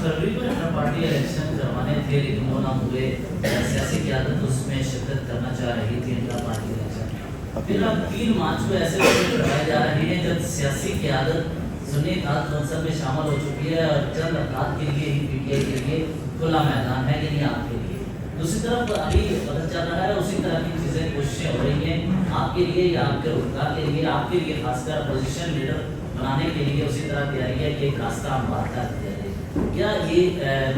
फरवरी को inter party election करवाने थे लेकिन वो ना हुए, सियासी क़यादत उसमें शिरकत करना चाह रही थी इंटर पार्टी इलेक्शन। फिर अब 3 मार्च को ऐसे करवाए जा रहे हैं जब सियासी क़यादत सुन्नी इत्तेहाद कौंसिल में शामिल हो चुकी है और चंद अफराद के लिए ही पीटीआई के लिए खुला मैदान है कि नहीं आपके लिए। दूसरी तरफ अभी पता चल रहा है उसी तरह की चीज़ें कोशिशें हो रही हैं आपके लिए या आपके रोजगार के लिए, आपके लिए खासकर अपोजिशन लीडर बनाने के लिए उसी तरह तैयारी है कि एक रास्ता हम बात कर दिया जाए। क्या ये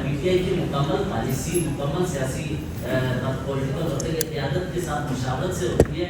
पीटीआई की मुकम्मल पॉलिसी, मुकम्मल सियासी पॉलिटिकल क़यादत के साथ मुशावरत से होती है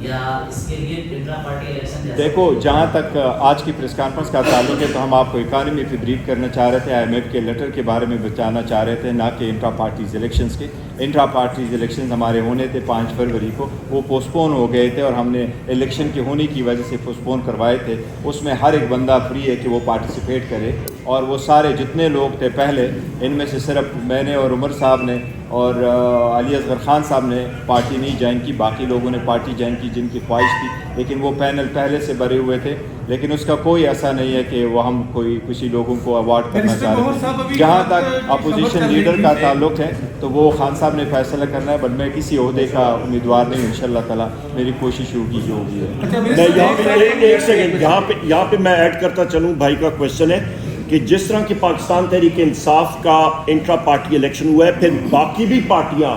या इसके लिए इंट्रा पार्टी इलेक्शन? देखो, जहाँ तक आज की प्रेस कॉन्फ्रेंस का ताल्लुक है तो हम आपको इकानमी पे ब्रीफ करना चाह रहे थे, IMF के लेटर के बारे में बताना चाह रहे थे, ना कि इंट्रा पार्टीज़ इलेक्शंस के। इंट्रा पार्टीज़ इलेक्शंस हमारे होने थे 5 फरवरी को, वो पोस्टपोन हो गए थे और हमने इलेक्शन के होने की वजह से पोस्टपोन करवाए थे। उसमें हर एक बंदा फ्री है कि वो पार्टिसिपेट करे और वो सारे जितने लोग थे पहले, इनमें से सिर्फ मैंने और उमर साहब ने और अली असगर ख़ान साहब ने पार्टी नहीं ज्वाइन की, बाकी लोगों ने पार्टी ज्वाइन की जिनकी ख्वाहिश थी, लेकिन वो पैनल पहले से भरे हुए थे। लेकिन उसका कोई ऐसा नहीं है कि वो हम किसी लोगों को अवार्ड करना चाह रहे थे। जहाँ तक अपोजिशन लीडर का ताल्लुक है तो वो खान साहब ने फैसला करना है, बट मैं किसी ओहदे का उम्मीदवार नहीं हूँ। इंशाअल्लाह ताला मेरी कोशिश होगी जो होगी है। मैं एक सेकेंड यहाँ पे मैं ऐड करता चलूँ, भाई का क्वेश्चन है कि जिस तरह की पाकिस्तान तहरीक इंसाफ का इंट्रा पार्टी इलेक्शन हुआ है, फिर बाकी भी पार्टियां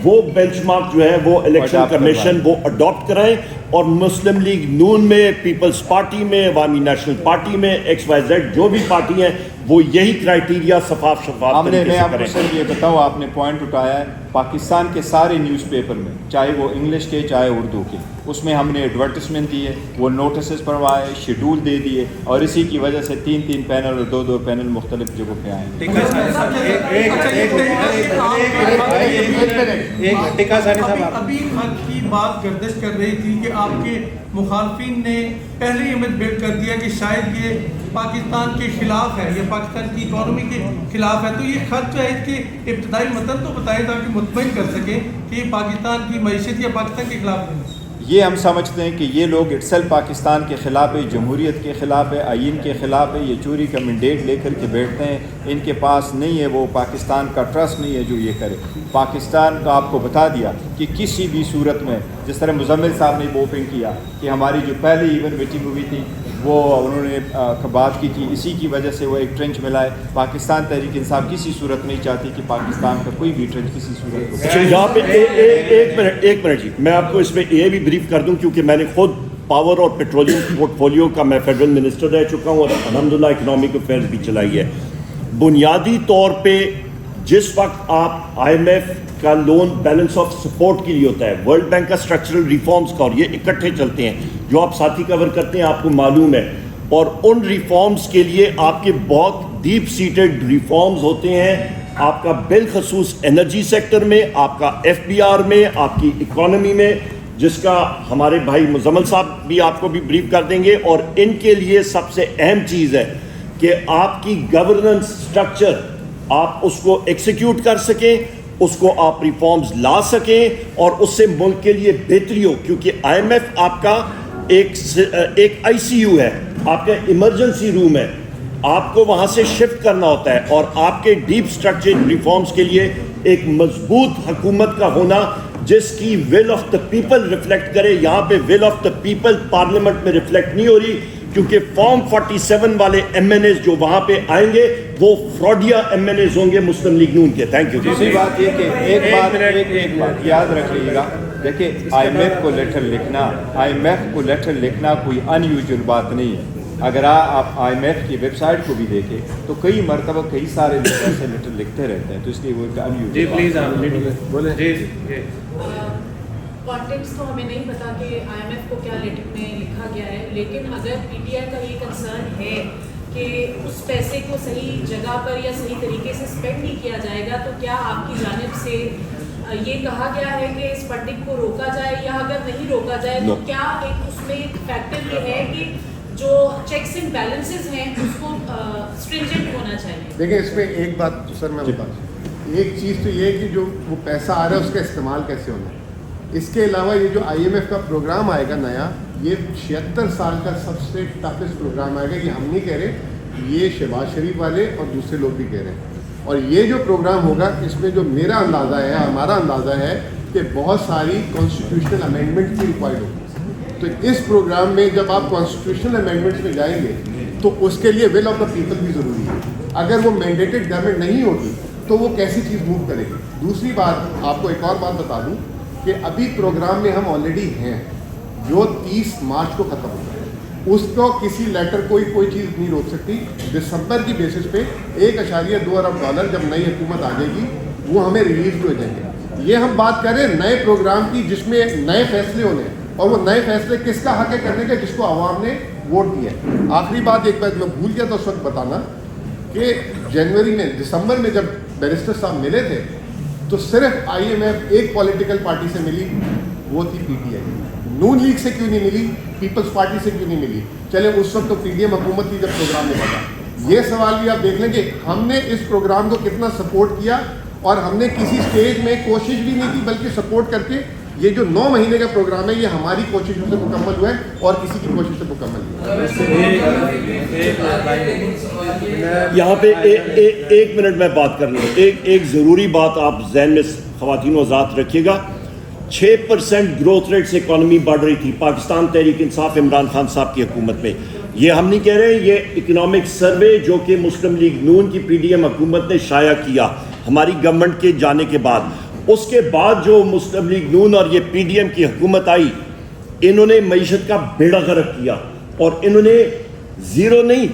वो बेंचमार्क जो है वो इलेक्शन कमीशन वो अडॉप्ट कराएं और मुस्लिम लीग नून में, पीपल्स पार्टी में, अवामी नेशनल पार्टी में, XYZ जो भी पार्टी हैं वो यही क्राइटेरिया शफाफ हमने। मैं आपको सर ये बताऊँ, आपने पॉइंट उठाया है, पाकिस्तान के सारे न्यूज़पेपर में, चाहे वो इंग्लिश के चाहे उर्दू के, उसमें हमने एडवर्टिसमेंट दिए, वो नोटिस पढ़वाए, शेड्यूल दे दिए और इसी की वजह से 3-3 पैनल और 2-2 पैनल मुख्तलिफ जगहों पे आए। अभी की बात गर्दिश कर रही थी कि आपके मुखालफिन ने पहले इमेज बिल्ड कर दिया कि शायद ये पाकिस्तान के खिलाफ है या पाकिस्तान की इकॉनमी के खिलाफ है। तो ये खत जो है इसके इब्तदाई मतन तो बताएं ताकि मुतमईन कर सकें कि ये पाकिस्तान की मईशत या पाकिस्तान के खिलाफ नहीं। ये हम समझते हैं कि ये लोग इट्सेल्फ पाकिस्तान के ख़िलाफ़ है, जमहूरियत के ख़िलाफ़ है, आइन के ख़िलाफ़ है। ये चोरी का मैंडेट लेकर के बैठते हैं, इनके पास नहीं है, वो पाकिस्तान का ट्रस्ट नहीं है जो ये करे। पाकिस्तान का आपको बता दिया कि किसी भी सूरत में, जिस तरह मुजम्मिल साहब ने ओपन किया कि हमारी जो पहली इवन मीटिंग हुई थी वो उन्होंने बात की थी, इसी की वजह से वो एक ट्रेंच मिला है। पाकिस्तान तहरीक इंसाफ किसी सूरत नहीं चाहती कि पाकिस्तान का कोई भी ट्रेंच किसी सूरत को। अच्छा, यहाँ पे एक मिनट जी, मैं आपको इसमें ये भी ब्रीफ कर दूं क्योंकि मैंने खुद पावर और पेट्रोलियम पोर्टफोलियो का मैं फेडरल मिनिस्टर रह चुका हूँ और अल्हम्दुलिल्लाह इकनॉमिक अफेयर्स भी चलाई है। बुनियादी तौर पे जिस वक्त आप IMF का लोन बैलेंस ऑफ सपोर्ट के लिए होता है, वर्ल्ड बैंक का स्ट्रक्चरल रिफॉर्म्स का, और ये इकट्ठे चलते हैं, जो आप साथी कवर करते हैं आपको मालूम है, और उन रिफॉर्म्स के लिए आपके बहुत डीप सीटेड रिफॉर्म्स होते हैं, आपका बिलखसूस एनर्जी सेक्टर में, आपका FBR में, आपकी इकॉनमी में, जिसका हमारे भाई मुजम्मिल साहब भी आपको भी ब्रीफ कर देंगे। और इनके लिए सबसे अहम चीज़ है कि आपकी गवर्नेंस स्ट्रक्चर आप उसको एग्जीक्यूट कर सकें, उसको आप रिफॉर्म्स ला सकें और उससे मुल्क के लिए बेहतरी हो, क्योंकि IMF आपका एक ICU है, आपका इमरजेंसी रूम है, आपको वहाँ से शिफ्ट करना होता है और आपके डीप स्ट्रक्चर्ड रिफॉर्म्स के लिए एक मजबूत हुकूमत का होना जिसकी will of the people reflect करे। यहाँ पे will of the people parliament में रिफ्लेक्ट नहीं हो रही, क्योंकि फॉर्म 47 वाले MNAs जो वहाँ पे आएंगे वो फ्रॉडिया MNAs होंगे मुस्लिम लीग नून के। Thank you. दूसरी बात ये कि एक बात याद रखिएगा, देखिए IMF को लेटर लिखना कोई अनयूजुअल बात नहीं है। अगर आप IMF की वेबसाइट को भी देखें तो कई मरतबा कई सारे लोग ऐसे लेटर लिखते रहते हैं, तो इसलिए वो अनयूजुअल। जी प्लीज़ आप बोले। जी कॉन्टेक्स्ट तो हमें नहीं पता कि IMF को क्या लेटर में लिखा गया है, लेकिन अगर PTI का ये कंसर्न है कि उस पैसे को सही जगह पर या सही तरीके से स्पेंड नहीं किया जाएगा, तो क्या आपकी जानिब से ये कहा गया है कि इस फंडिंग को रोका जाए, या अगर नहीं रोका जाए तो क्या एक उसमें एक फैक्टर ये है कि जो चेक्स एंड बैलेंसेस हैं उसको स्ट्रिंजेंट होना चाहिए? देखिए, इस पर एक बात तो सर मैं बता दूँ, एक चीज़ तो ये है कि जो वो पैसा आ रहा है उसका इस्तेमाल कैसे होना है। इसके अलावा ये जो IMF का प्रोग्राम आएगा नया, ये 76 साल का सबसे टफेस्ट प्रोग्राम आएगा। ये हम नहीं कह रहे, یہ شہباز شریف والے اور دوسرے لوگ بھی کہہ رہے ہیں. اور یہ جو پروگرام ہوگا اس میں جو میرا اندازہ ہے, ہمارا اندازہ ہے کہ بہت ساری کانسٹیٹیوشنل امینڈمنٹ بھی ریکوائرڈ ہوگی. تو اس پروگرام میں جب آپ کانسٹیٹیوشنل امینڈمنٹس میں جائیں گے تو اس کے لیے ول آف دا پیپل بھی ضروری ہے. اگر وہ مینڈیٹڈ گورنمنٹ نہیں ہوگی تو وہ کیسی چیز موو کرے گی. دوسری بات آپ کو ایک اور بات بتا دوں کہ ابھی پروگرام میں ہم آلریڈی ہیں جو 30 مارچ کو ختم ہوگا. اس کو کسی لیٹر کوئی چیز نہیں روک سکتی. دسمبر کی بیسس پہ 1.2 ارب ڈالر جب نئی حکومت آ جائے گی وہ ہمیں ریلیز بھی ہو جائیں گے. یہ ہم بات کر رہے ہیں نئے پروگرام کی جس میں نئے فیصلے ہونے ہیں, اور وہ نئے فیصلے کس کا حق ہے کرنے کا, جس کو عوام نے ووٹ دیا ہے. آخری بات ایک بات میں بھول گیا تھا اس وقت بتانا کہ دسمبر میں جب بیرسٹر صاحب ملے تھے تو صرف IMF ایک پولیٹیکل پارٹی سے ملی, وہ تھی PTI. نون لیگ سے کیوں نہیں ملی, پیپلز پارٹی سے کیوں نہیں ملی؟ چلے اس وقت تو PDM حکومت تھی جب پروگرام میں بتا. یہ سوال بھی آپ دیکھ لیں کہ ہم نے اس پروگرام کو کتنا سپورٹ کیا, اور ہم نے کسی سٹیج میں کوشش بھی نہیں کی بلکہ سپورٹ کر کے یہ جو 9 مہینے کا پروگرام ہے یہ ہماری کوششوں سے مکمل ہوا ہے اور کسی کی کوشش سے مکمل ہوا ہے. یہاں پہ ایک منٹ میں بات کر لوں. ایک ضروری بات آپ ذہن میں خواتین و حضرات رکھیے گا. 6% گروتھ ریٹ سے اکانومی بڑھ رہی تھی پاکستان تحریک انصاف عمران خان صاحب کی حکومت میں. یہ ہم نہیں کہہ رہے, یہ اکنامک سروے جو کہ مسلم لیگ نون کی PDM حکومت نے شائع کیا ہماری گورنمنٹ کے جانے کے بعد. اس کے بعد جو مسلم لیگ نون اور یہ PDM کی حکومت آئی, انہوں نے معیشت کا بیڑا غرق کیا اور انہوں نے زیرو نہیں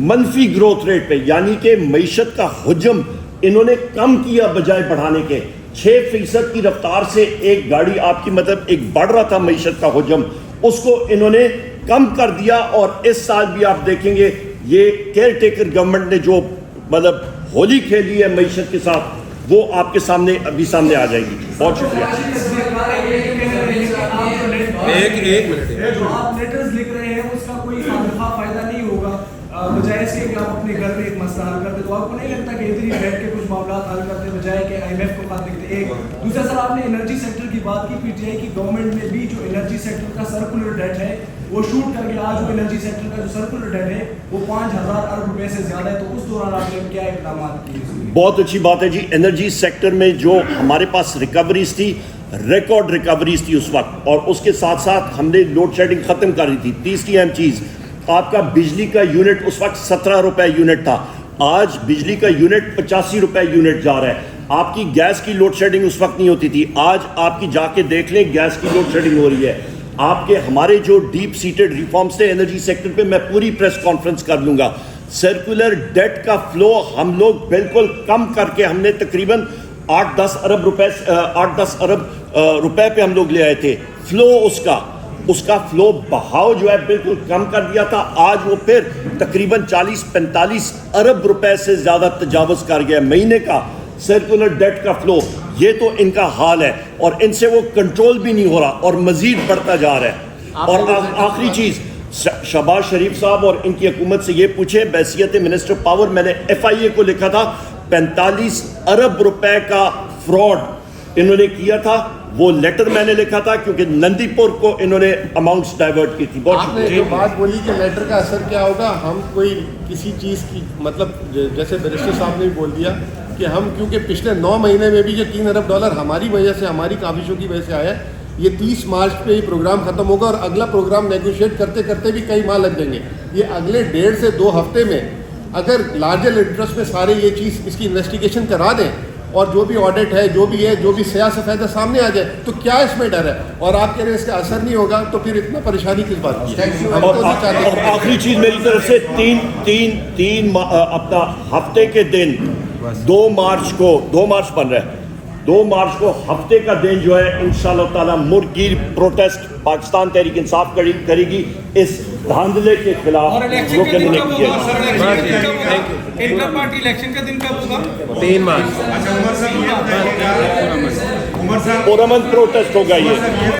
منفی گروتھ ریٹ پہ, یعنی کہ معیشت کا حجم انہوں نے کم کیا بجائے بڑھانے کے. 6% کی رفتار سے ایک گاڑی آپ کی مطلب ایک بڑھ رہا تھا معیشت کا حجم, اس کو انہوں نے کم کر دیا. اور اس سال بھی آپ دیکھیں گے یہ کیئر ٹیکر گورنمنٹ نے جو مطلب ہولی کھیلی ہے معیشت کے ساتھ وہ آپ کے سامنے ابھی سامنے آ جائے گی. بہت شکریہ. ایک منٹ جو آپ لیٹرز لکھ رہے ہیں اس کا کوئی فائدہ نہیں ہوگا بجائے اس کے کہ آپ اپنے گھر میں ایک مسئلہ حل کرتے. تو آپ کو نہیں لگتا کہ ادھر ہی بیٹھ کے کچھ معاملات حل کرتے بجائے کہ IMF کو خط لکھتے؟ ایک دوسرا سر آپ نے انرجی سیکٹر کی بات کی, PTI کی گورنمنٹ میں بھی جو انرجی سیکٹر کا سرکولر ڈیٹ ہے وہ شوٹ کر کے آج وہ انرجی سیکٹر کا جو سرکولر ڈیٹ ہے وہ 5,000 ارب روپے سے زیادہ ہے. تو اس دوران آپ نے کیا اقدامات کیے؟ بہت اچھی بات ہے جی. انرجی سیکٹر میں جو ہمارے پاس ریکوریز تھی, ریکارڈ ریکوریز تھی اس وقت, اور اس کے ساتھ ساتھ ہم نے لوڈ شیڈنگ ختم کری تھی. تیسری اہم چیز, آپ کا بجلی کا یونٹ اس وقت 17 روپے یونٹ تھا, آج بجلی کا یونٹ 85 روپے یونٹ جا رہا ہے. آپ کی گیس کی لوڈ شیڈنگ اس وقت نہیں ہوتی تھی, آج آپ کی جا کے دیکھ لیں گیس کی لوڈ شیڈنگ ہو رہی ہے. آپ کے ہمارے جو ڈیپ سیٹڈ ریفارمز تھے انرجی سیکٹر پہ میں پوری پریس کانفرنس کر لوں گا. سرکولر ڈیٹ کا فلو ہم لوگ بالکل کم کر کے ہم نے تقریباً 8-10 ارب روپے پہ ہم لوگ لے آئے تھے. فلو اس کا فلو بہاؤ جو ہے بالکل کم کر دیا تھا. آج وہ پھر تقریباً 40-45 ارب روپے سے زیادہ تجاوز کر گیا مہینے کا سرکولر ڈیٹ کا فلو. یہ تو ان کا حال ہے اور ان سے وہ کنٹرول بھی نہیں ہو رہا اور مزید بڑھتا جا رہا ہے. اور آخری چیز, شہباز شریف صاحب اور ان کی حکومت سے یہ پوچھیں, بحیثیت منسٹر پاور میں نے FIA کو لکھا تھا 45 ارب روپے کا فراڈ انہوں نے کیا تھا. وہ لیٹر میں نے لکھا تھا کیونکہ نندی پور کو انہوں نے اماؤنٹس ڈائیورٹ کی تھی. آپ نے جو بات بولی کہ لیٹر کا اثر کیا ہوگا, ہم کوئی کسی چیز کی مطلب جیسے بیرسٹر صاحب نے بھی بول دیا کہ ہم کیونکہ پچھلے 9 مہینے میں بھی جو 3 ارب ڈالر ہماری وجہ سے ہماری کاوشوں کی وجہ سے آیا ہے, یہ 30 مارچ پہ یہ پروگرام ختم ہوگا اور اگلا پروگرام نیگوشیٹ کرتے کرتے بھی کئی ماہ لگ جائیں گے. یہ اگلے 1.5 سے 2 ہفتے میں اگر لارجر انٹرسٹ میں سارے یہ چیز اس کی انویسٹیگیشن کرا دیں اور جو بھی آڈٹ ہے جو بھی ہے جو بھی سیاہ سفید سامنے آ جائے تو کیا اس میں ڈر ہے؟ اور آپ کہہ رہے ہیں اس کا اثر نہیں ہوگا تو پھر اتنا پریشانی کس بات کی ہے؟ اور آخری چیز میری طرف سے تین اپنا ہفتے کے دن 2 مارچ بن رہا ہے, 2 مارچ کو ہفتے کا دن جو ہے انشاءاللہ تعالی مرگیر پروٹیسٹ پاکستان تحریک انصاف کرے گی اس دھاندلے کے خلاف. انٹر پارٹی الیکشن کا دن کب ہوگا؟ 3 مارچ. پرامن پروٹیسٹ ہوگا یہ.